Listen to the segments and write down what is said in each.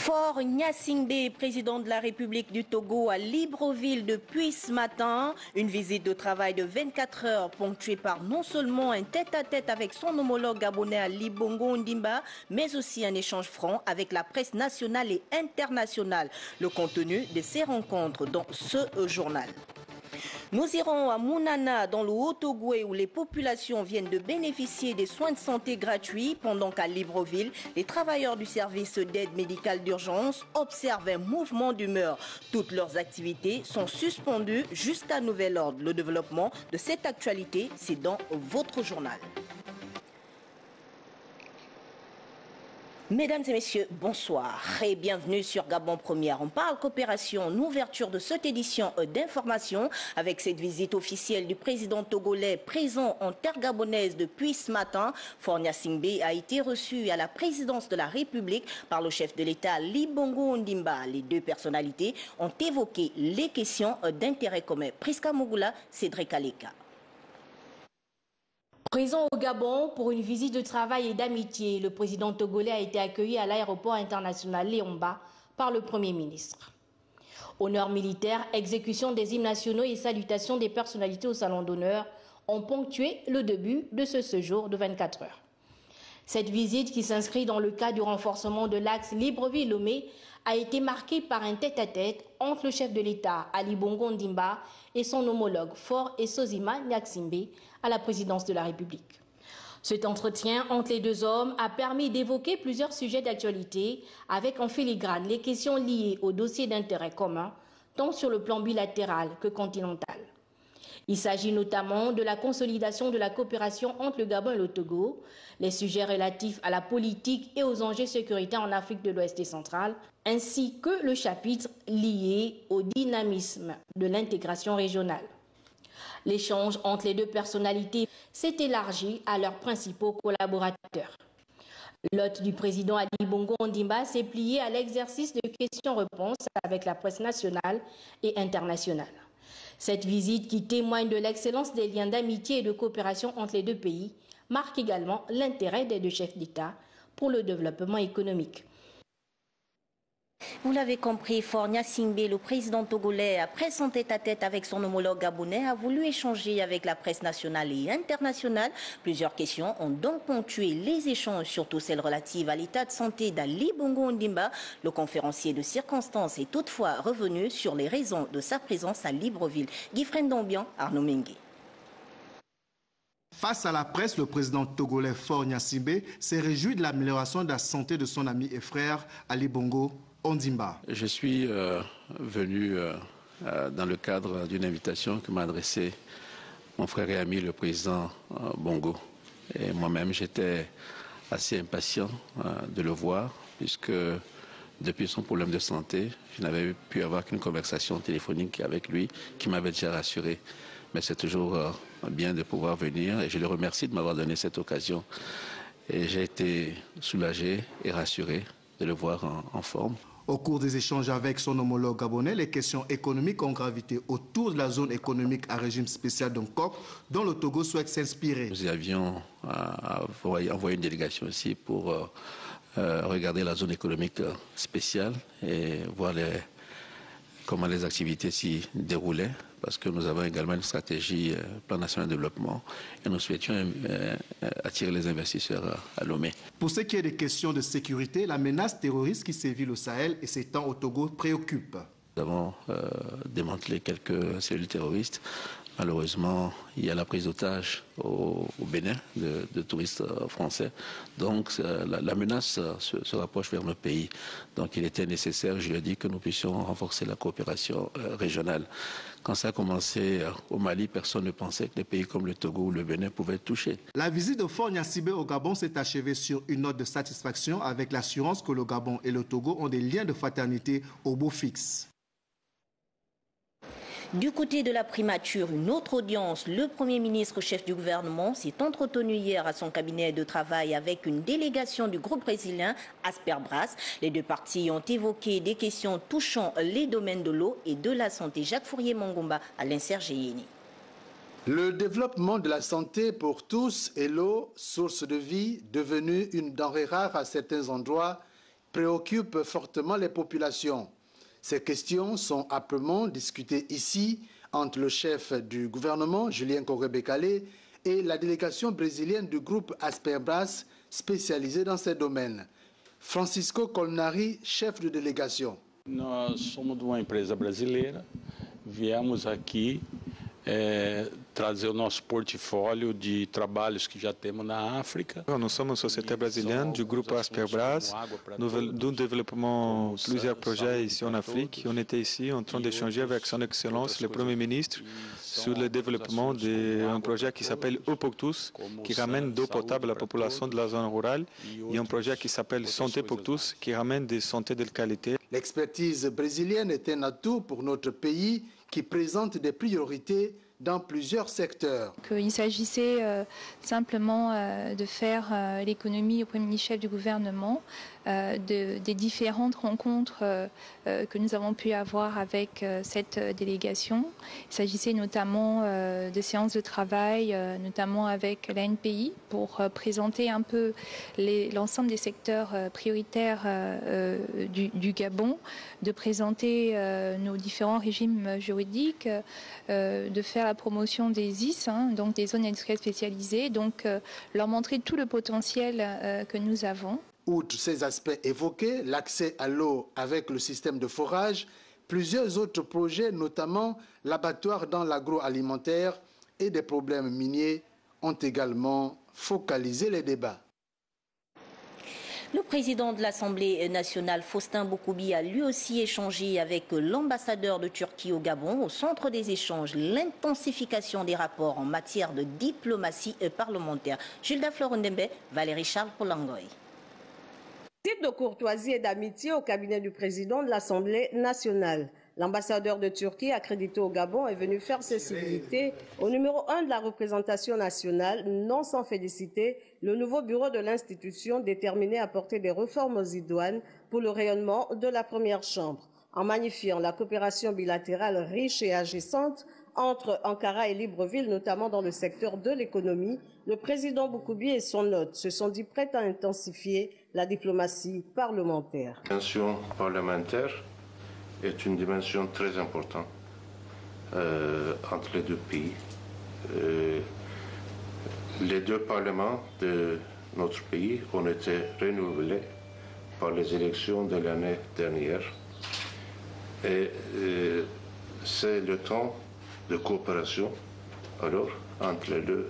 Faure Gnassingbé, président de la République du Togo à Libreville depuis ce matin. Une visite de travail de 24 heures ponctuée par non seulement un tête-à-tête avec son homologue gabonais Ali Bongo Ondimba, mais aussi un échange franc avec la presse nationale et internationale. Le contenu de ces rencontres dans ce journal. Nous irons à Mounana, dans le Haut-Togo, où les populations viennent de bénéficier des soins de santé gratuits, pendant qu'à Libreville, les travailleurs du service d'aide médicale d'urgence observent un mouvement d'humeur. Toutes leurs activités sont suspendues jusqu'à nouvel ordre. Le développement de cette actualité, c'est dans votre journal. Mesdames et messieurs, bonsoir et bienvenue sur Gabon Première. On parle coopération en ouverture de cette édition d'information avec cette visite officielle du président togolais présent en terre gabonaise depuis ce matin. Faure Gnassingbé a été reçu à la présidence de la République par le chef de l'État Ali Bongo Ondimba. Les deux personnalités ont évoqué les questions d'intérêt commun. Priska Mogula, Cédric Aleka. Présent au Gabon pour une visite de travail et d'amitié, le président togolais a été accueilli à l'aéroport international Léomba par le Premier ministre. Honneurs militaires, exécution des hymnes nationaux et salutations des personnalités au salon d'honneur ont ponctué le début de ce séjour de 24 heures. Cette visite, qui s'inscrit dans le cadre du renforcement de l'axe Libreville-Lomé, a été marquée par un tête-à-tête entre le chef de l'État, Ali Bongo Ondimba, et son homologue Faure Esozima Gnassingbé à la présidence de la République. Cet entretien entre les deux hommes a permis d'évoquer plusieurs sujets d'actualité, avec en filigrane les questions liées aux dossiers d'intérêt commun, tant sur le plan bilatéral que continental. Il s'agit notamment de la consolidation de la coopération entre le Gabon et le Togo, les sujets relatifs à la politique et aux enjeux sécuritaires en Afrique de l'Ouest et centrale, ainsi que le chapitre lié au dynamisme de l'intégration régionale. L'échange entre les deux personnalités s'est élargi à leurs principaux collaborateurs. L'hôte du président Ali Bongo Ondimba s'est plié à l'exercice de questions-réponses avec la presse nationale et internationale. Cette visite, qui témoigne de l'excellence des liens d'amitié et de coopération entre les deux pays, marque également l'intérêt des deux chefs d'État pour le développement économique. Vous l'avez compris, Faure Gnassingbé, le président togolais, après son tête-à-tête avec son homologue gabonais, a voulu échanger avec la presse nationale et internationale. Plusieurs questions ont donc ponctué les échanges, surtout celles relatives à l'état de santé d'Ali Bongo Ondimba. Le conférencier de circonstance est toutefois revenu sur les raisons de sa présence à Libreville. Guifrène Dombian, Arnaud Mengue. Face à la presse, le président togolais Faure Gnassingbé s'est réjoui de l'amélioration de la santé de son ami et frère Ali Bongo Ondimba. Je suis venu dans le cadre d'une invitation que m'a adressée mon frère et ami, le président Bongo. Et moi-même, j'étais assez impatient de le voir, puisque depuis son problème de santé, je n'avais pu avoir qu'une conversation téléphonique avec lui qui m'avait déjà rassuré. Mais c'est toujours bien de pouvoir venir et je le remercie de m'avoir donné cette occasion. Et j'ai été soulagé et rassuré de le voir en forme. Au cours des échanges avec son homologue gabonais, les questions économiques ont gravité autour de la zone économique à régime spécial d'Ongkok, dont le Togo souhaite s'inspirer. Nous avions envoyé une délégation aussi pour regarder la zone économique spéciale et voir comment les activités s'y déroulaient, parce que nous avons également une stratégie plan national de développement et nous souhaitions attirer les investisseurs à Lomé. Pour ce qui est des questions de sécurité, la menace terroriste qui sévit au Sahel et s'étend au Togo préoccupe. Nous avons démantelé quelques cellules terroristes. Malheureusement, il y a la prise d'otages au Bénin de touristes français. Donc la menace se rapproche vers notre pays. Donc il était nécessaire, je le dis, que nous puissions renforcer la coopération régionale. Quand ça a commencé au Mali, personne ne pensait que des pays comme le Togo ou le Bénin pouvaient être touchés. La visite de Faure Gnassingbé au Gabon s'est achevée sur une note de satisfaction avec l'assurance que le Gabon et le Togo ont des liens de fraternité au beau fixe. Du côté de la primature, une autre audience. Le Premier ministre, chef du gouvernement, s'est entretenu hier à son cabinet de travail avec une délégation du groupe brésilien Asperbras. Les deux parties ont évoqué des questions touchant les domaines de l'eau et de la santé. Jacques Fourier-Mangomba, Alain Serge Yéni. Le développement de la santé pour tous et l'eau, source de vie, devenue une denrée rare à certains endroits, préoccupent fortement les populations. Ces questions sont âprement discutées ici entre le chef du gouvernement, Julien Correa-Bekale, et la délégation brésilienne du groupe Asperbras, spécialisée dans ces domaines. Francisco Colnari, chef de délégation. Nós somos de uma empresa brasileira, viemos aqui trazer o nosso portfólio de trabalhos que já temos na África. Nous sommes une société brésilienne du groupe Asperbras. Nous développons plusieurs projets ici en Afrique. On était ici en train d'échanger avec son Excellence le Premier ministre sur le développement d'un projet qui s'appelle Eau pour tous, qui ramène d'eau potable à la population de la zone rurale, et un projet qui s'appelle Santé pour tous, qui ramène des santé de qualité. L'expertise brésilienne est un atout pour notre pays qui présente des priorités dans plusieurs secteurs. Il s'agissait simplement de faire l'économie au Premier ministre chef du gouvernement, des différentes rencontres que nous avons pu avoir avec cette délégation. Il s'agissait notamment de séances de travail, notamment avec l'ANPI, pour présenter un peu l'ensemble des secteurs prioritaires du Gabon, de présenter nos différents régimes juridiques, de faire la promotion des IS, donc des zones industrielles spécialisées, donc leur montrer tout le potentiel que nous avons. Outre ces aspects évoqués, l'accès à l'eau avec le système de forage, plusieurs autres projets, notamment l'abattoir dans l'agroalimentaire et des problèmes miniers, ont également focalisé les débats. Le président de l'Assemblée nationale, Faustin Boukoubi, a lui aussi échangé avec l'ambassadeur de Turquie au Gabon. Au centre des échanges, l'intensification des rapports en matière de diplomatie parlementaire. Gilda Florondembe, Valérie Charles Polangoy. Visite de courtoisie et d'amitié au cabinet du président de l'Assemblée nationale. L'ambassadeur de Turquie accrédité au Gabon est venu faire ses civilités au numéro 1 de la représentation nationale, non sans féliciter le nouveau bureau de l'institution déterminé à porter des réformes aux idoines pour le rayonnement de la première chambre. En magnifiant la coopération bilatérale riche et agissante entre Ankara et Libreville, notamment dans le secteur de l'économie, le président Boukoubi et son hôte se sont dit prêts à intensifier la diplomatie parlementaire. La dimension parlementaire est une dimension très importante entre les deux pays. Les deux parlements de notre pays ont été renouvelés par les élections de l'année dernière. Et c'est le temps de coopération alors entre les deux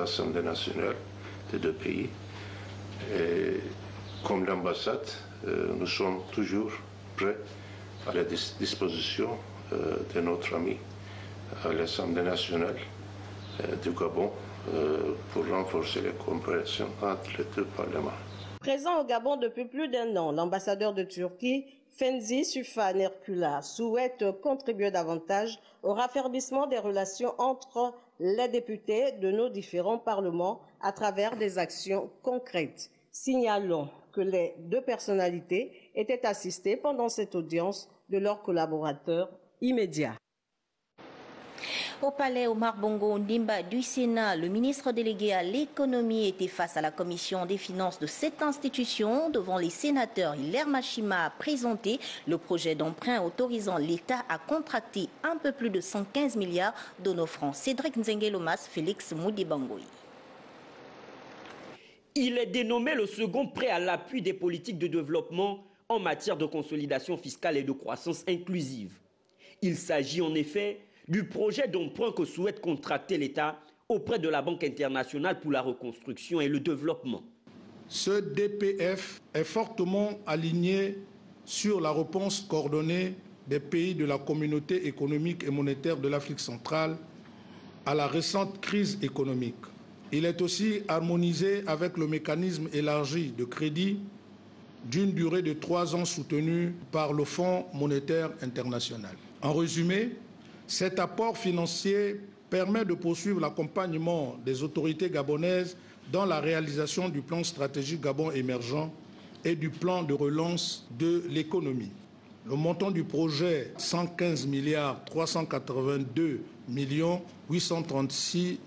assemblées nationales des deux pays. Et comme l'ambassade, nous sommes toujours prêts à la disposition de notre ami à l'Assemblée nationale du Gabon pour renforcer la coopération entre les deux parlements. Présent au Gabon depuis plus d'un an, l'ambassadeur de Turquie, Fenzi Sufan Herkula, souhaite contribuer davantage au raffermissement des relations entre les députés de nos différents parlements à travers des actions concrètes. Signalons que les deux personnalités étaient assistées pendant cette audience de leurs collaborateurs immédiats. Au palais Omar Bongo Ondimba du Sénat, le ministre délégué à l'économie était face à la commission des finances de cette institution. Devant les sénateurs, Hilaire Machima a présenté le projet d'emprunt autorisant l'État à contracter un peu plus de 115 milliards de nos francs. Cédric Nzengelomas, Félix Moudibangoui. Il est dénommé le second prêt à l'appui des politiques de développement en matière de consolidation fiscale et de croissance inclusive. Il s'agit en effet du projet d'emprunt que souhaite contracter l'État auprès de la Banque internationale pour la reconstruction et le développement. Ce DPF est fortement aligné sur la réponse coordonnée des pays de la communauté économique et monétaire de l'Afrique centrale à la récente crise économique. Il est aussi harmonisé avec le mécanisme élargi de crédit d'une durée de 3 ans soutenu par le Fonds monétaire international. En résumé, cet apport financier permet de poursuivre l'accompagnement des autorités gabonaises dans la réalisation du plan stratégique Gabon émergent et du plan de relance de l'économie. Le montant du projet, 115 382 836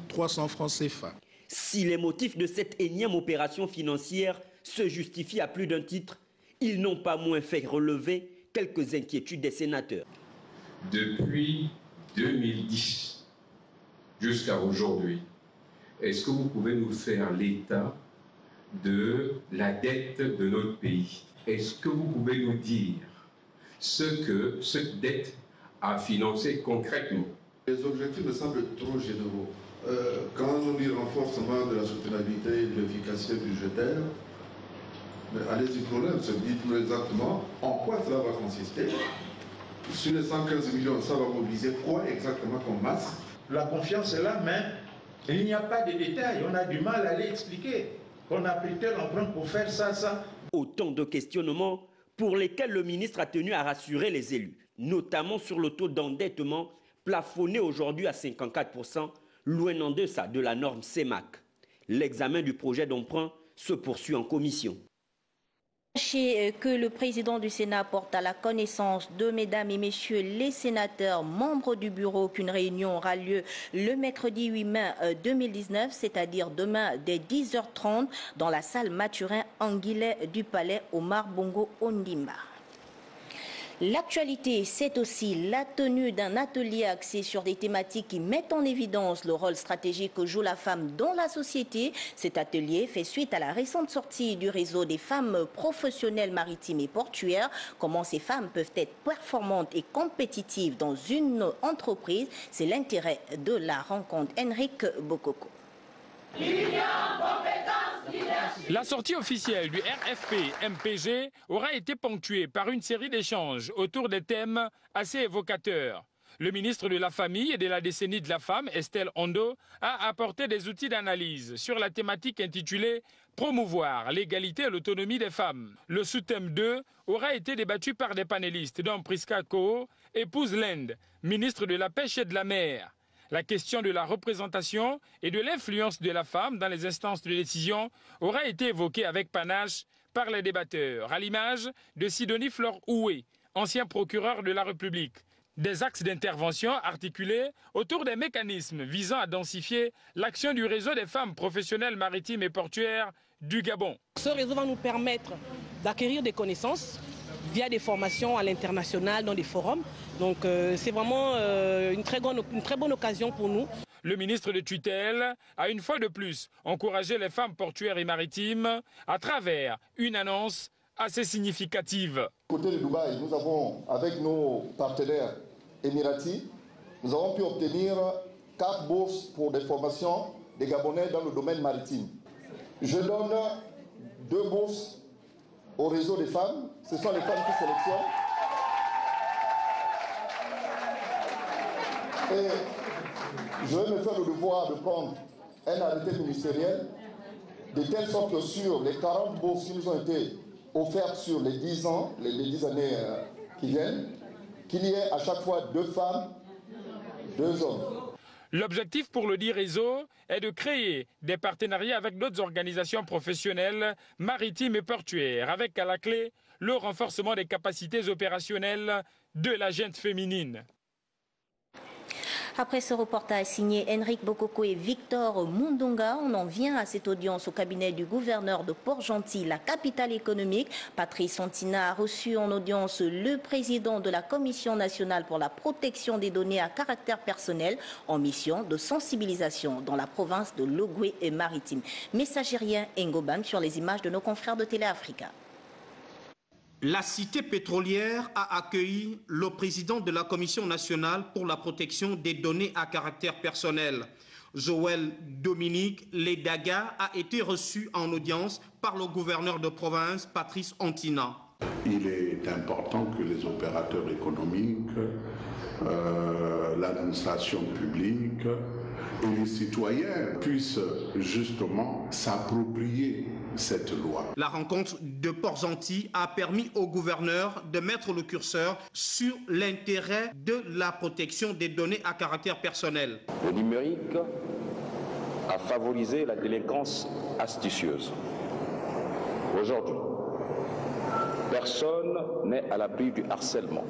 300 francs CFA. Si les motifs de cette énième opération financière se justifient à plus d'un titre, Ils n'ont pas moins fait relever quelques inquiétudes des sénateurs. Depuis 2010 jusqu'à aujourd'hui, est-ce que vous pouvez nous faire l'état de la dette de notre pays? Est-ce que vous pouvez nous dire ce que cette dette a financé concrètement? Les objectifs me semblent trop généraux. Quand on dit renforcement de la soutenabilité et de l'efficacité budgétaire, allez-y problème, dites-nous exactement en quoi cela va consister. Sur les 115 millions, ça va mobiliser quoi exactement comme masse? La confiance est là, mais il n'y a pas de détails. On a du mal à l'expliquer. On a pris tel emprunt pour faire ça, ça. Autant de questionnements pour lesquels le ministre a tenu à rassurer les élus, notamment sur le taux d'endettement plafonné aujourd'hui à 54%, loin en deçà de la norme CEMAC. L'examen du projet d'emprunt se poursuit en commission. Sachez que le président du Sénat porte à la connaissance de mesdames et messieurs les sénateurs membres du bureau qu'une réunion aura lieu le mercredi 8 mai 2019, c'est-à-dire demain dès 10h30 dans la salle Mathurin Anguillet du Palais Omar Bongo Ondimba. L'actualité, c'est aussi la tenue d'un atelier axé sur des thématiques qui mettent en évidence le rôle stratégique que joue la femme dans la société. Cet atelier fait suite à la récente sortie du réseau des femmes professionnelles maritimes et portuaires. Comment ces femmes peuvent être performantes et compétitives dans une entreprise? C'est l'intérêt de la rencontre. Henrik Bokoko. La sortie officielle du RFP-MPG aura été ponctuée par une série d'échanges autour des thèmes assez évocateurs. Le ministre de la Famille et de la décennie de la femme, Estelle Ondo, a apporté des outils d'analyse sur la thématique intitulée « Promouvoir l'égalité et l'autonomie des femmes ». Le sous-thème 2 aura été débattu par des panélistes dont Priska Koho, épouse Lende, ministre de la Pêche et de la Mer. La question de la représentation et de l'influence de la femme dans les instances de décision aura été évoquée avec panache par les débatteurs, à l'image de Sidonie Flore Oué, ancien procureur de la République. Des axes d'intervention articulés autour des mécanismes visant à densifier l'action du réseau des femmes professionnelles maritimes et portuaires du Gabon. Ce réseau va nous permettre d'acquérir des connaissances via des formations à l'international dans des forums. Donc c'est vraiment une très bonne occasion pour nous. Le ministre de tutelle a une fois de plus encouragé les femmes portuaires et maritimes à travers une annonce assez significative. Côté de Dubaï, nous avons, avec nos partenaires émiratis, nous avons pu obtenir 4 bourses pour des formations des Gabonais dans le domaine maritime. Je donne 2 bourses au réseau des femmes. Ce sont les femmes qui sélectionnent. Et je vais me faire le devoir de prendre un arrêté ministériel de telle sorte que sur les 40 bourses qui nous ont été offertes sur les 10 ans, les 10 années qui viennent, qu'il y ait à chaque fois 2 femmes, 2 hommes. L'objectif pour le dit réseau est de créer des partenariats avec d'autres organisations professionnelles maritimes et portuaires, avec à la clé le renforcement des capacités opérationnelles de la gente féminine. Après ce reportage signé Henrik Bokoko et Victor Mundonga, on en vient à cette audience au cabinet du gouverneur de Port-Gentil, la capitale économique. Patrice Antina a reçu en audience le président de la Commission nationale pour la protection des données à caractère personnel en mission de sensibilisation dans la province de l'Ogooué et Maritime. Messagerien Ngobam sur les images de nos confrères de Télé Africa. La cité pétrolière a accueilli le président de la Commission nationale pour la protection des données à caractère personnel. Joël Dominique Ledaga a été reçu en audience par le gouverneur de province, Patrice Antina. Il est important que les opérateurs économiques, l'administration publique et les citoyens puissent justement s'approprier cette loi. La rencontre de Port-Gentil a permis au gouverneur de mettre le curseur sur l'intérêt de la protection des données à caractère personnel. Le numérique a favorisé la délinquance astucieuse. Aujourd'hui, personne n'est à l'abri du harcèlement,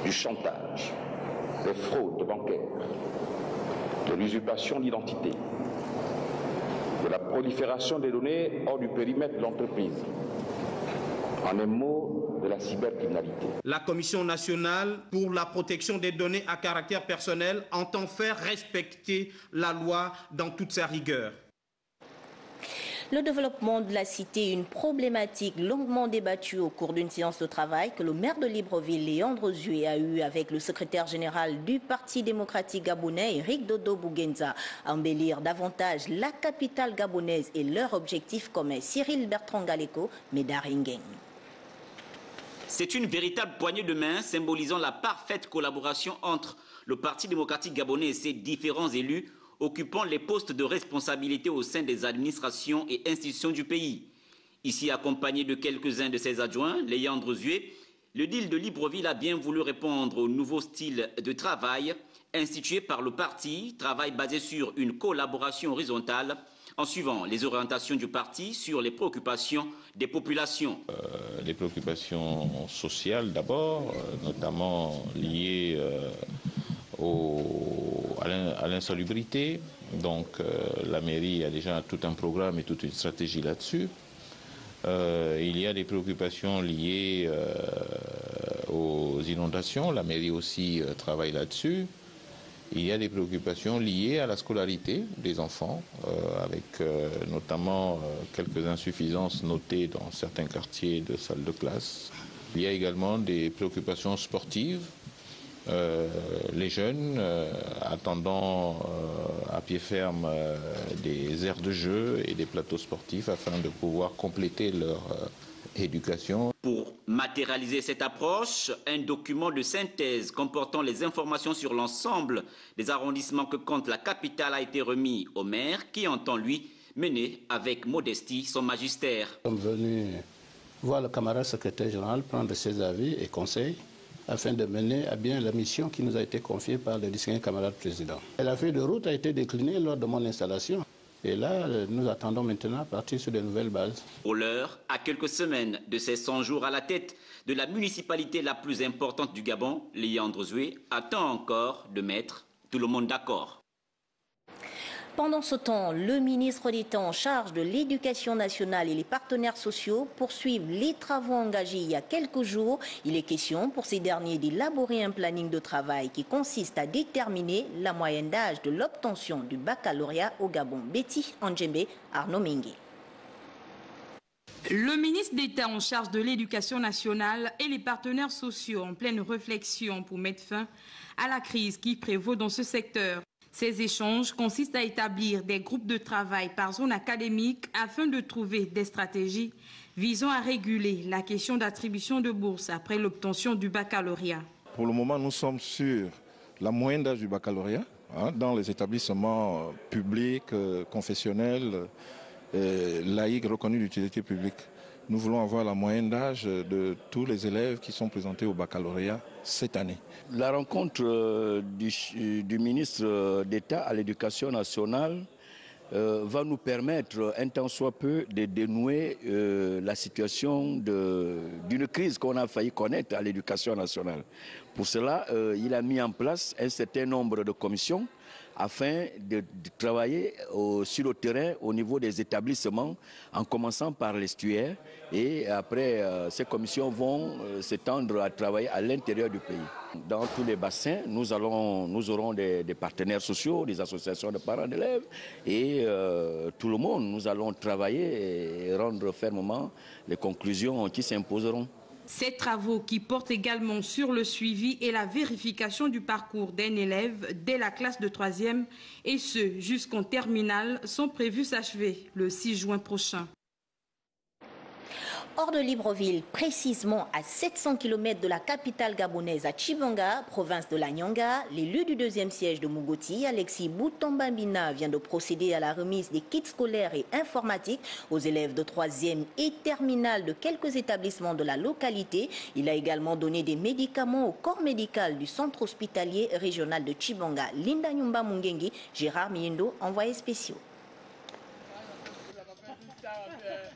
du chantage, des fraudes bancaires, de l'usurpation d'identité, de la prolifération des données hors du périmètre de l'entreprise. En un mot, de la cybercriminalité. La Commission nationale pour la protection des données à caractère personnel entend faire respecter la loi dans toute sa rigueur. Le développement de la cité est une problématique longuement débattue au cours d'une séance de travail que le maire de Libreville, Léandre Zué, a eue avec le secrétaire général du Parti démocratique gabonais, Eric Dodo Bouguenza. Embellir davantage la capitale gabonaise et leur objectif commun. Cyril Bertrand Galeko, Médaringeng. C'est une véritable poignée de main symbolisant la parfaite collaboration entre le Parti démocratique gabonais et ses différents élus occupant les postes de responsabilité au sein des administrations et institutions du pays. Ici accompagné de quelques-uns de ses adjoints, Léandre Zué, le deal de Libreville a bien voulu répondre au nouveau style de travail institué par le parti, travail basé sur une collaboration horizontale en suivant les orientations du parti sur les préoccupations des populations. Les préoccupations sociales d'abord, notamment liées à l'insalubrité. Donc la mairie a déjà tout un programme et toute une stratégie là-dessus. Il y a des préoccupations liées aux inondations. La mairie aussi travaille là-dessus. Il y a des préoccupations liées à la scolarité des enfants, avec notamment quelques insuffisances notées dans certains quartiers de salles de classe. Il y a également des préoccupations sportives. Les jeunes attendant à pied ferme des aires de jeu et des plateaux sportifs afin de pouvoir compléter leur éducation. Pour matérialiser cette approche, un document de synthèse comportant les informations sur l'ensemble des arrondissements que compte la capitale a été remis au maire qui entend, lui, mener avec modestie son magistère. Nous sommes venus voir le camarade secrétaire général prendre ses avis et conseils afin de mener à bien la mission qui nous a été confiée par le distingué camarade président. Et la feuille de route a été déclinée lors de mon installation. Et là, nous attendons maintenant à partir sur de nouvelles bases. Pour l'heure, à quelques semaines de ses 100 jours à la tête de la municipalité la plus importante du Gabon, Léandre Zué attend encore de mettre tout le monde d'accord. Pendant ce temps, le ministre d'État en charge de l'Éducation nationale et les partenaires sociaux poursuivent les travaux engagés il y a quelques jours. Il est question pour ces derniers d'élaborer un planning de travail qui consiste à déterminer la moyenne d'âge de l'obtention du baccalauréat au Gabon. Betty Andjembe, Arnaud Mengue. Le ministre d'État en charge de l'Éducation nationale et les partenaires sociaux en pleine réflexion pour mettre fin à la crise qui prévaut dans ce secteur. Ces échanges consistent à établir des groupes de travail par zone académique afin de trouver des stratégies visant à réguler la question d'attribution de bourses après l'obtention du baccalauréat. Pour le moment, nous sommes sur la moyenne d'âge du baccalauréat dans les établissements publics, confessionnels, laïcs reconnus d'utilité publique. Nous voulons avoir la moyenne d'âge de tous les élèves qui sont présentés au baccalauréat cette année. La rencontre du ministre d'État à l'Éducation nationale va nous permettre, un tant soit peu, de dénouer la situation d'une crise qu'on a failli connaître à l'Éducation nationale. Pour cela, il a mis en place un certain nombre de commissions afin de travailler sur le terrain au niveau des établissements, en commençant par l'estuaire. Et après, ces commissions vont s'étendre à travailler à l'intérieur du pays. Dans tous les bassins, nous aurons des partenaires sociaux, des associations de parents d'élèves et tout le monde. Nous allons travailler et rendre fermement les conclusions qui s'imposeront. Ces travaux qui portent également sur le suivi et la vérification du parcours d'un élève dès la classe de 3e et ce jusqu'en terminale sont prévus s'achever le 6 juin prochain. Hors de Libreville, précisément à 700 km de la capitale gabonaise à Tchibanga, province de la Nyanga, l'élu du 2e siège de Mougoti, Alexis Boutambambina, vient de procéder à la remise des kits scolaires et informatiques aux élèves de 3e et terminale de quelques établissements de la localité. Il a également donné des médicaments au corps médical du centre hospitalier régional de Tchibanga. Linda Nyumba Mungengi, Gérard Miendo, envoyé spéciaux.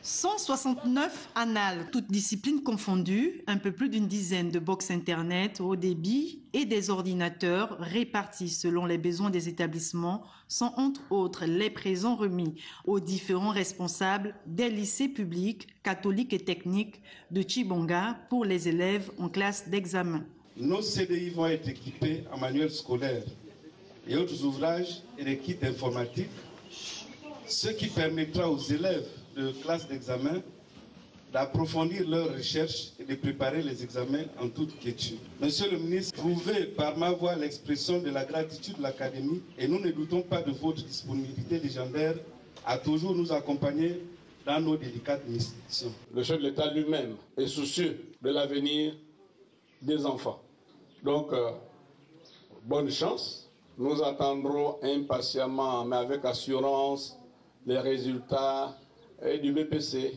169 annales, toutes disciplines confondues, un peu plus d'une dizaine de box internet haut débit et des ordinateurs répartis selon les besoins des établissements sont entre autres les présents remis aux différents responsables des lycées publics, catholiques et techniques de Tchibonga pour les élèves en classe d'examen. Nos CDI vont être équipés en manuels scolaires et autres ouvrages et des kits informatiques, ce qui permettra aux élèves de classe d'examen d'approfondir leurs recherches et de préparer les examens en toute quiétude. Monsieur le ministre, prouvez par ma voix l'expression de la gratitude de l'Académie et nous ne doutons pas de votre disponibilité légendaire à toujours nous accompagner dans nos délicates missions. Le chef de l'État lui-même est soucieux de l'avenir des enfants. Donc, bonne chance. Nous attendrons impatiemment, mais avec assurance, les résultats et du BPC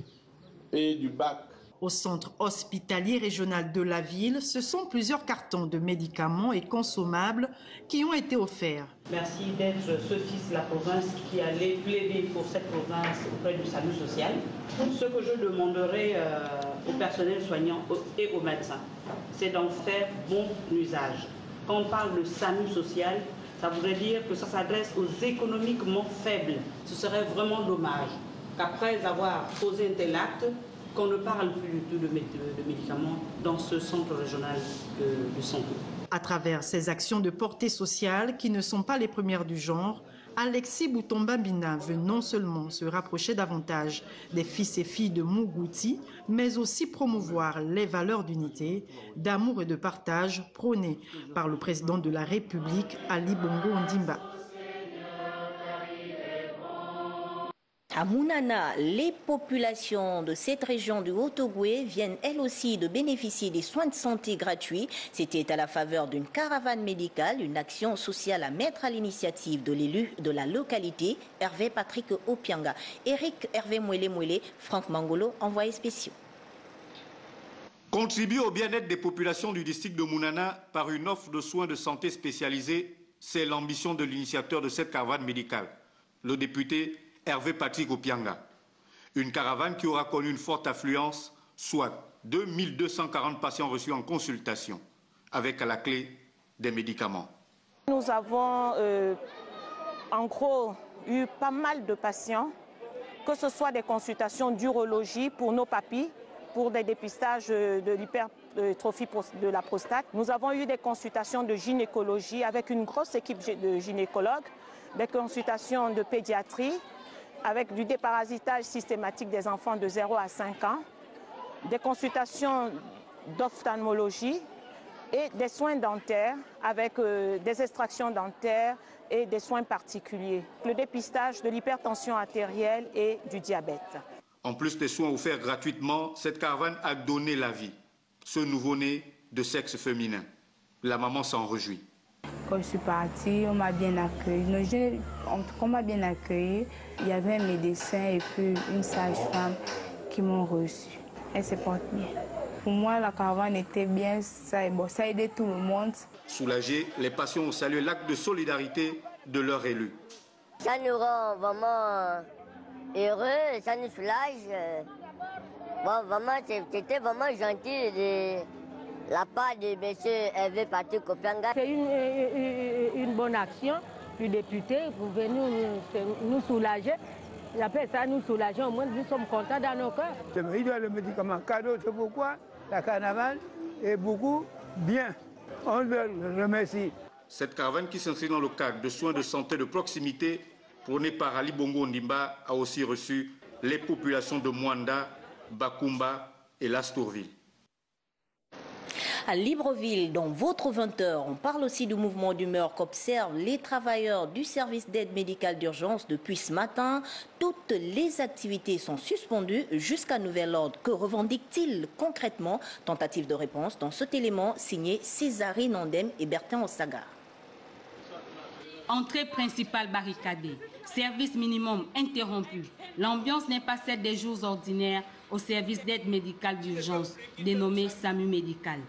et du bac. Au centre hospitalier régional de la ville, ce sont plusieurs cartons de médicaments et consommables qui ont été offerts. Merci d'être ce fils de la province qui allait plaider pour cette province auprès du SAMU social. Ce que je demanderai au personnel soignant et aux médecins, c'est d'en faire bon usage. Quand on parle de SAMU social, ça voudrait dire que ça s'adresse aux économiquement faibles. Ce serait vraiment dommage qu'après avoir posé un tel acte, qu'on ne parle plus de médicaments dans ce centre régional de santé. À travers ces actions de portée sociale qui ne sont pas les premières du genre, Alexis Boutomba-Bina veut non seulement se rapprocher davantage des fils et filles de Mougouti, mais aussi promouvoir les valeurs d'unité, d'amour et de partage prônées par le président de la République, Ali Bongo Ondimba. À Mounana, les populations de cette région du Haut-Ogooué viennent elles aussi de bénéficier des soins de santé gratuits. C'était à la faveur d'une caravane médicale, une action sociale à mettre à l'initiative de l'élu de la localité, Hervé Patrick Opianga. Eric Hervé Mouélé, Franck Mangolo, envoyé spéciaux. Contribuer au bien-être des populations du district de Mounana par une offre de soins de santé spécialisés, c'est l'ambition de l'initiateur de cette caravane médicale, le député Hervé Patrick Opianga. Une caravane qui aura connu une forte affluence, soit 2240 patients reçus en consultation, avec à la clé des médicaments. Nous avons en gros eu pas mal de patients, que ce soit des consultations d'urologie pour nos papis, pour des dépistages de l'hypertrophie de la prostate. Nous avons eu des consultations de gynécologie avec une grosse équipe de gynécologues, des consultations de pédiatrie, avec du déparasitage systématique des enfants de 0 à 5 ans, des consultations d'ophtalmologie et des soins dentaires avec des extractions dentaires et des soins particuliers. Le dépistage de l'hypertension artérielle et du diabète. En plus des soins offerts gratuitement, cette caravane a donné la vie. Ce nouveau-né de sexe féminin. La maman s'en réjouit. Quand je suis partie, on m'a bien accueilli. On m'a bien accueilli. Il y avait un médecin et puis une sage-femme qui m'ont reçu. Elle se porte bien. Pour moi, la caravane était bien, ça a aidé tout le monde. Soulagés, les patients ont salué l'acte de solidarité de leur élu. Ça nous rend vraiment heureux, ça nous soulage. Bon, vraiment, c'était vraiment gentil de la part de M. Hervé Patrick Opianga. C'est une bonne action du député pour venir nous soulager. Et après ça, nous soulager, au moins nous sommes contents dans nos cœurs. Il doit le médicament cadeau, c'est pourquoi la caravane est beaucoup bien. On le remercie. Cette caravane qui s'inscrit dans le cadre de soins de santé de proximité prôné par Ali Bongo Ondimba a aussi reçu les populations de Mwanda, Bakumba et Lastourville. À Libreville, dans votre 20h, on parle aussi du mouvement d'humeur qu'observent les travailleurs du service d'aide médicale d'urgence depuis ce matin. Toutes les activités sont suspendues jusqu'à nouvel ordre. Que revendiquent-ils concrètement? Tentative de réponse dans cet élément signé Césarine Andem et Bertin Ossaga. Entrée principale barricadée, service minimum interrompu. L'ambiance n'est pas celle des jours ordinaires au service d'aide médicale d'urgence, dénommé SAMU médical.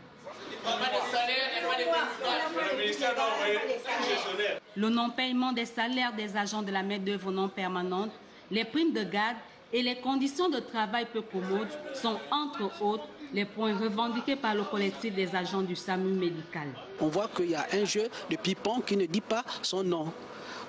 Le non-paiement des salaires des agents de la main-d'œuvre non permanente, les primes de garde et les conditions de travail peu commodes sont entre autres les points revendiqués par le collectif des agents du SAMU médical. On voit qu'il y a un jeu de ping-pong qui ne dit pas son nom.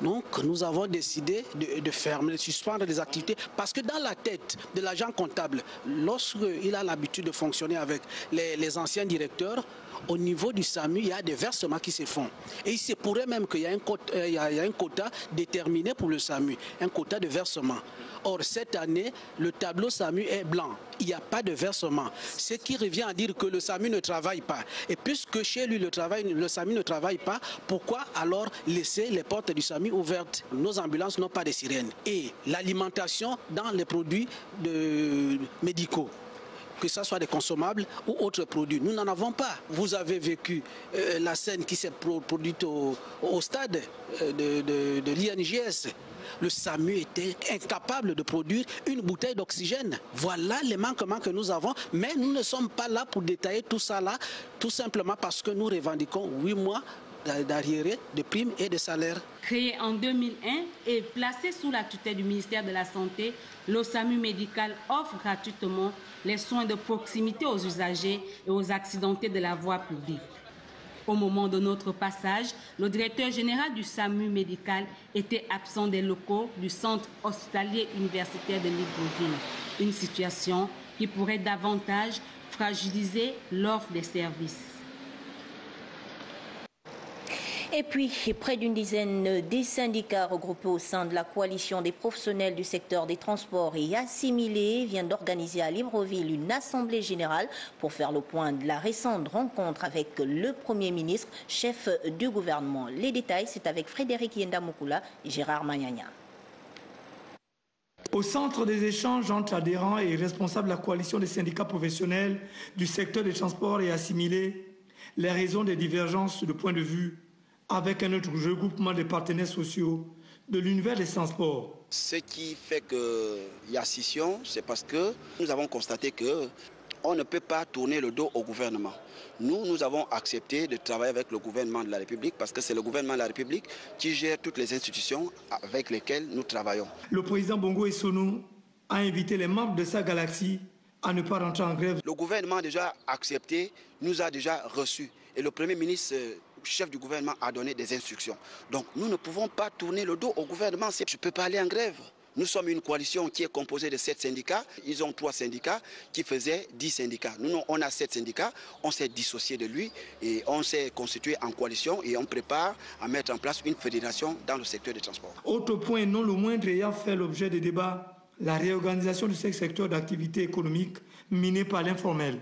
Donc nous avons décidé de fermer, de suspendre les activités parce que dans la tête de l'agent comptable, lorsqu'il a l'habitude de fonctionner avec les anciens directeurs, au niveau du SAMU, il y a des versements qui se font. Et il se pourrait même qu'il y ait un quota déterminé pour le SAMU, un quota de versement. Or, cette année, le tableau SAMU est blanc. Il n'y a pas de versement. Ce qui revient à dire que le SAMU ne travaille pas. Et puisque chez lui, le SAMU ne travaille pas, pourquoi alors laisser les portes du SAMU ouvertes? Nos ambulances n'ont pas de sirènes. Et l'alimentation dans les produits médicaux, que ce soit des consommables ou autres produits. Nous n'en avons pas. Vous avez vécu la scène qui s'est produite au stade de l'INJS. Le SAMU était incapable de produire une bouteille d'oxygène. Voilà les manquements que nous avons, mais nous ne sommes pas là pour détailler tout ça là, tout simplement parce que nous revendiquons 8 mois d'arriérés, de primes et de salaires. Créé en 2001 et placé sous la tutelle du ministère de la Santé, le SAMU médical offre gratuitement les soins de proximité aux usagers et aux accidentés de la voie publique. Au moment de notre passage, le directeur général du SAMU médical était absent des locaux du centre hospitalier universitaire de Libreville. Une situation qui pourrait davantage fragiliser l'offre des services. Et puis, près d'une dizaine des syndicats regroupés au sein de la coalition des professionnels du secteur des transports et assimilés viennent d'organiser à Libreville une assemblée générale pour faire le point de la récente rencontre avec le Premier ministre, chef du gouvernement. Les détails, c'est avec Frédéric Yenda-Moukoula et Gérard Magnagna. Au centre des échanges entre adhérents et responsables de la coalition des syndicats professionnels du secteur des transports et assimilés, les raisons des divergences de point de vue avec un autre regroupement des partenaires sociaux de l'univers des transports. Ce qui fait qu'il y a scission, c'est parce que nous avons constaté qu'on ne peut pas tourner le dos au gouvernement. Nous avons accepté de travailler avec le gouvernement de la République parce que c'est le gouvernement de la République qui gère toutes les institutions avec lesquelles nous travaillons. Le président Bongo Essonou a invité les membres de sa galaxie à ne pas rentrer en grève. Le gouvernement a déjà accepté, nous a déjà reçus. Et le Premier ministre, chef du gouvernement, a donné des instructions. Donc nous ne pouvons pas tourner le dos au gouvernement. Je ne peux pas aller en grève. Nous sommes une coalition qui est composée de 7 syndicats. Ils ont 3 syndicats qui faisaient 10 syndicats. Nous, on a 7 syndicats. On s'est dissocié de lui et on s'est constitué en coalition et on prépare à mettre en place une fédération dans le secteur des transports. Autre point, non le moindre, ayant fait l'objet des débats, la réorganisation de ce secteur d'activité économique miné par l'informel.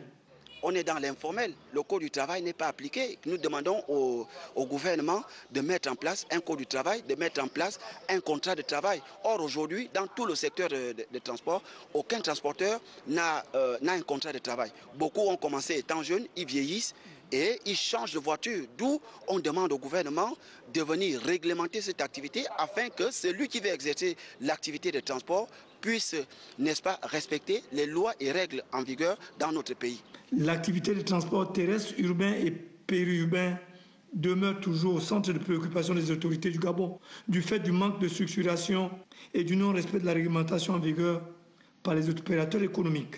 On est dans l'informel. Le code du travail n'est pas appliqué. Nous demandons au gouvernement de mettre en place un code du travail, de mettre en place un contrat de travail. Or, aujourd'hui, dans tout le secteur de transport, aucun transporteur n'a un contrat de travail. Beaucoup ont commencé étant jeunes, ils vieillissent et ils changent de voiture. D'où on demande au gouvernement de venir réglementer cette activité afin que celui qui veut exercer l'activité de transport puisse, n'est-ce pas, respecter les lois et règles en vigueur dans notre pays. L'activité de transport terrestre, urbain et périurbain demeure toujours au centre de préoccupation des autorités du Gabon, du fait du manque de structuration et du non-respect de la réglementation en vigueur par les opérateurs économiques.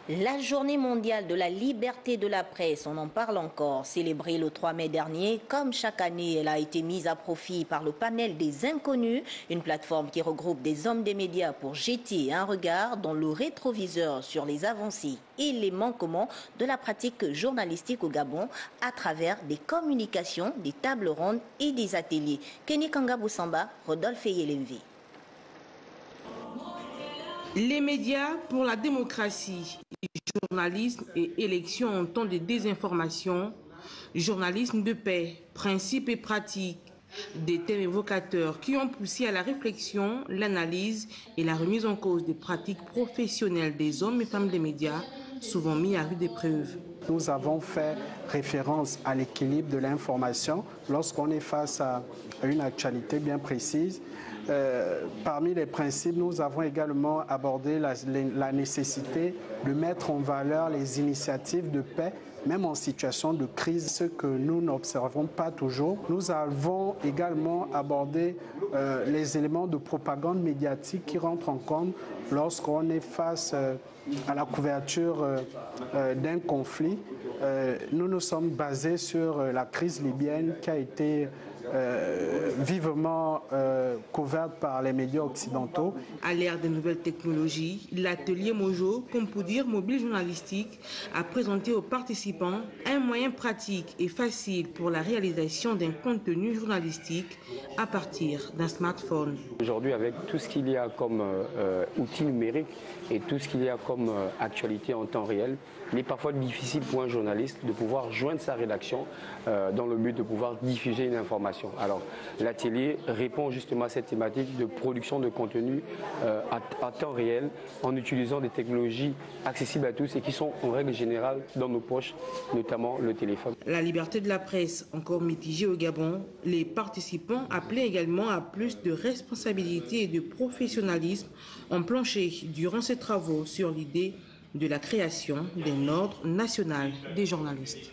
La journée mondiale de la liberté de la presse, on en parle encore, célébrée le 3 mai dernier. Comme chaque année, elle a été mise à profit par le panel des inconnus, une plateforme qui regroupe des hommes des médias pour jeter un regard dans le rétroviseur sur les avancées et les manquements de la pratique journalistique au Gabon à travers des communications, des tables rondes et des ateliers. Kenny Kangabou-Samba, Rodolphe Yelenvi. Les médias pour la démocratie, journalisme et élection en temps de désinformation, journalisme de paix, principes et pratiques, des thèmes évocateurs qui ont poussé à la réflexion, l'analyse et la remise en cause des pratiques professionnelles des hommes et femmes des médias, souvent mis à rude épreuve. Nous avons fait référence à l'équilibre de l'information lorsqu'on est face à une actualité bien précise. parmi les principes, nous avons également abordé la nécessité de mettre en valeur les initiatives de paix, même en situation de crise, ce que nous n'observons pas toujours. Nous avons également abordé les éléments de propagande médiatique qui rentrent en compte lorsqu'on est face à la couverture d'un conflit. Nous nous sommes basés sur la crise libyenne qui a été vivement couverte par les médias occidentaux. À l'ère des nouvelles technologies, l'atelier Mojo, comme pour dire mobile journalistique, a présenté aux participants un moyen pratique et facile pour la réalisation d'un contenu journalistique à partir d'un smartphone. Aujourd'hui, avec tout ce qu'il y a comme outils numériques et tout ce qu'il y a comme actualité en temps réel, il est parfois difficile pour un journaliste de pouvoir joindre sa rédaction dans le but de pouvoir diffuser une information. Alors l'atelier répond justement à cette thématique de production de contenu à temps réel en utilisant des technologies accessibles à tous et qui sont en règle générale dans nos poches, notamment le téléphone. La liberté de la presse encore mitigée au Gabon, les participants appelaient également à plus de responsabilité et de professionnalisme ont planché durant ces travaux sur l'idée de la création d'un ordre national des journalistes.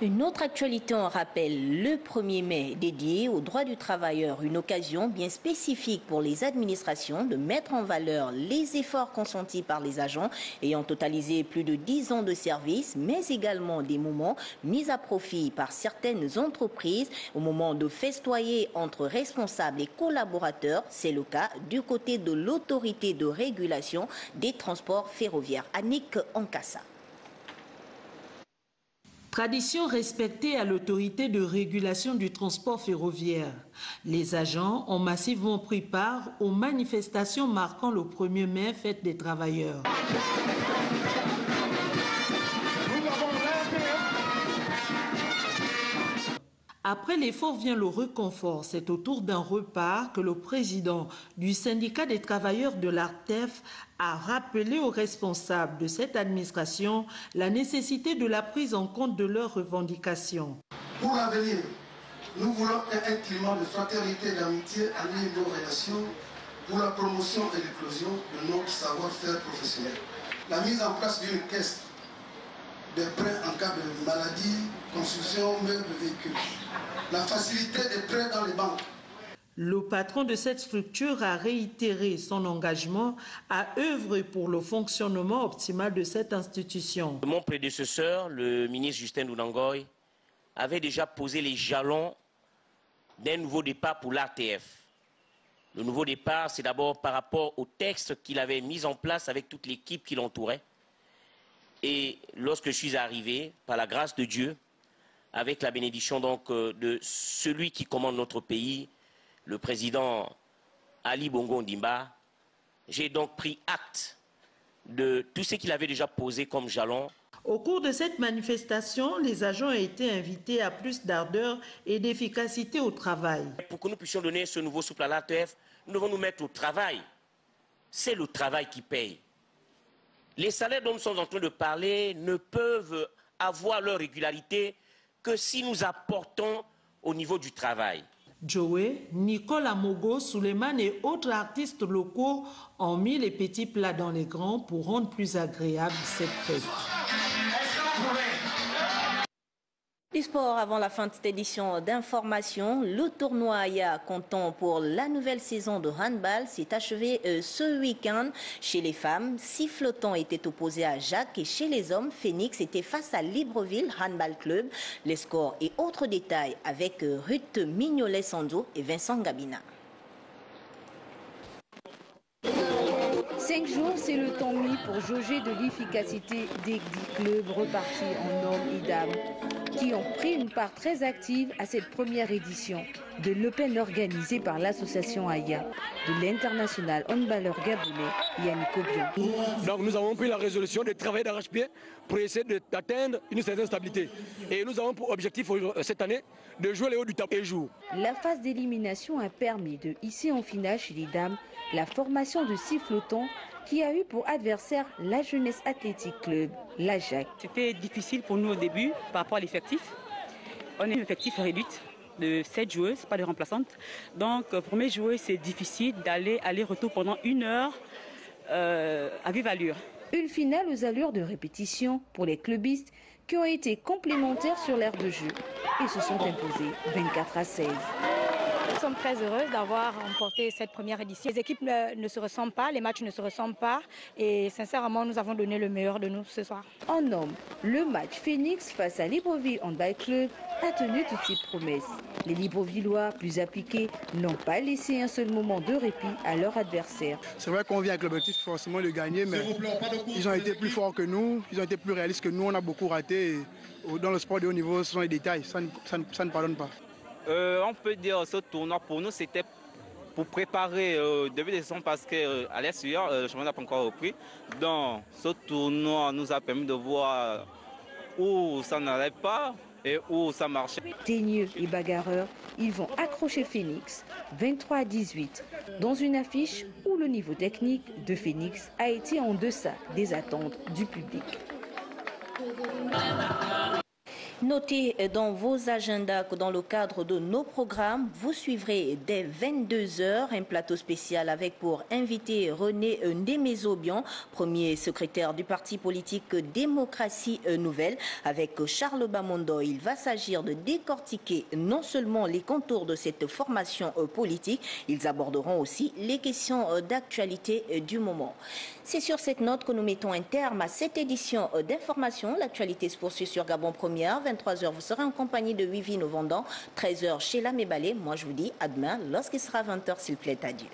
Une autre actualité en rappel, le 1er mai, dédié aux droits du travailleur, une occasion bien spécifique pour les administrations de mettre en valeur les efforts consentis par les agents ayant totalisé plus de 10 ans de service, mais également des moments mis à profit par certaines entreprises au moment de festoyer entre responsables et collaborateurs. C'est le cas du côté de l'autorité de régulation des transports ferroviaires, Annick Ankassa. Tradition respectée à l'autorité de régulation du transport ferroviaire. Les agents ont massivement pris part aux manifestations marquant le 1er mai, fête des travailleurs. Après l'effort vient le réconfort. C'est autour d'un repas que le président du syndicat des travailleurs de l'ARTEF a rappelé aux responsables de cette administration la nécessité de la prise en compte de leurs revendications. Pour l'avenir, nous voulons un climat de fraternité et d'amitié anime nos relations pour la promotion et l'éclosion de notre savoir-faire professionnel. La mise en place d'une caisse de prêts en cas de maladie, construction, meubles, véhicules. La facilité des prêts dans les banques. Le patron de cette structure a réitéré son engagement à œuvrer pour le fonctionnement optimal de cette institution. Mon prédécesseur, le ministre Justin Dounangoy, avait déjà posé les jalons d'un nouveau départ pour l'ARTF. Le nouveau départ, c'est d'abord par rapport au texte qu'il avait mis en place avec toute l'équipe qui l'entourait. Et lorsque je suis arrivé, par la grâce de Dieu, avec la bénédiction donc de celui qui commande notre pays, le président Ali Bongo Ondimba, j'ai donc pris acte de tout ce qu'il avait déjà posé comme jalon. Au cours de cette manifestation, les agents ont été invités à plus d'ardeur et d'efficacité au travail. Pour que nous puissions donner ce nouveau souffle à l'ARTF, nous devons nous mettre au travail. C'est le travail qui paye. Les salaires dont nous sommes en train de parler ne peuvent avoir leur régularité que si nous apportons au niveau du travail. Joey, Nicolas Mogo, Suleiman et autres artistes locaux ont mis les petits plats dans les grands pour rendre plus agréable cette fête. Du sport, avant la fin de cette édition d'information, le tournoi Aya comptant pour la nouvelle saison de handball s'est achevé ce week-end. Chez les femmes, Sifflotant était opposé à Jacques et chez les hommes, Phoenix était face à Libreville Handball Club. Les scores et autres détails avec Ruth Mignolet-Sando et Vincent Gabina. 5 jours, c'est le temps mis pour jauger de l'efficacité des 10 clubs repartis en hommes et dames qui ont pris une part très active à cette première édition de l'Open organisé par l'association AYA de l'international handballeur gabonais Yannick Obion. Donc nous avons pris la résolution de travailler d'arrache-pied pour essayer d'atteindre une certaine stabilité. Et nous avons pour objectif cette année de jouer les hauts du tableau et jour. La phase d'élimination a permis de hisser en finale chez les dames la formation de Sifflotant qui a eu pour adversaire la Jeunesse Athlétique Club, l'AJAC. C'était difficile pour nous au début par rapport à l'effectif. On est un effectif réduit de 7 joueuses, pas de remplaçantes. Donc pour mes joueuses, c'est difficile d'aller aller-retour pendant 1 heure à vive allure. Une finale aux allures de répétition pour les clubistes qui ont été complémentaires sur l'aire de jeu et se sont imposés 24-16. Nous sommes très heureuses d'avoir remporté cette première édition. Les équipes ne se ressemblent pas, les matchs ne se ressemblent pas et sincèrement, nous avons donné le meilleur de nous ce soir. En hommes, le match Phoenix face à Libreville Handball Club a tenu toutes ses promesses. Les Librevillois, plus appliqués, n'ont pas laissé un seul moment de répit à leur adversaire. C'est vrai qu'on vient avec l'objectif forcément de gagner, mais ils ont été plus forts que nous, ils ont été plus réalistes que nous, on a beaucoup raté. Et dans le sport de haut niveau, ce sont les détails, ça ne pardonne pas. On peut dire que ce tournoi pour nous c'était pour préparer le début de saison parce qu'à l'extérieur le championnat n'a pas encore repris. Donc ce tournoi nous a permis de voir où ça n'allait pas et où ça marchait. Teigneux et bagarreurs, ils vont accrocher Phoenix 23-18 dans une affiche où le niveau technique de Phoenix a été en deçà des attentes du public. Notez dans vos agendas que dans le cadre de nos programmes, vous suivrez dès 22h un plateau spécial avec pour invité René Ndémézobian, premier secrétaire du parti politique Démocratie Nouvelle. Avec Charles Bamondo, il va s'agir de décortiquer non seulement les contours de cette formation politique, ils aborderont aussi les questions d'actualité du moment. C'est sur cette note que nous mettons un terme à cette édition d'information. L'actualité se poursuit sur Gabon Première. 23h, vous serez en compagnie de Wivine au Vendant. 13h chez la Mébalé. Moi, je vous dis à demain lorsqu'il sera 20h, s'il plaît. Adieu.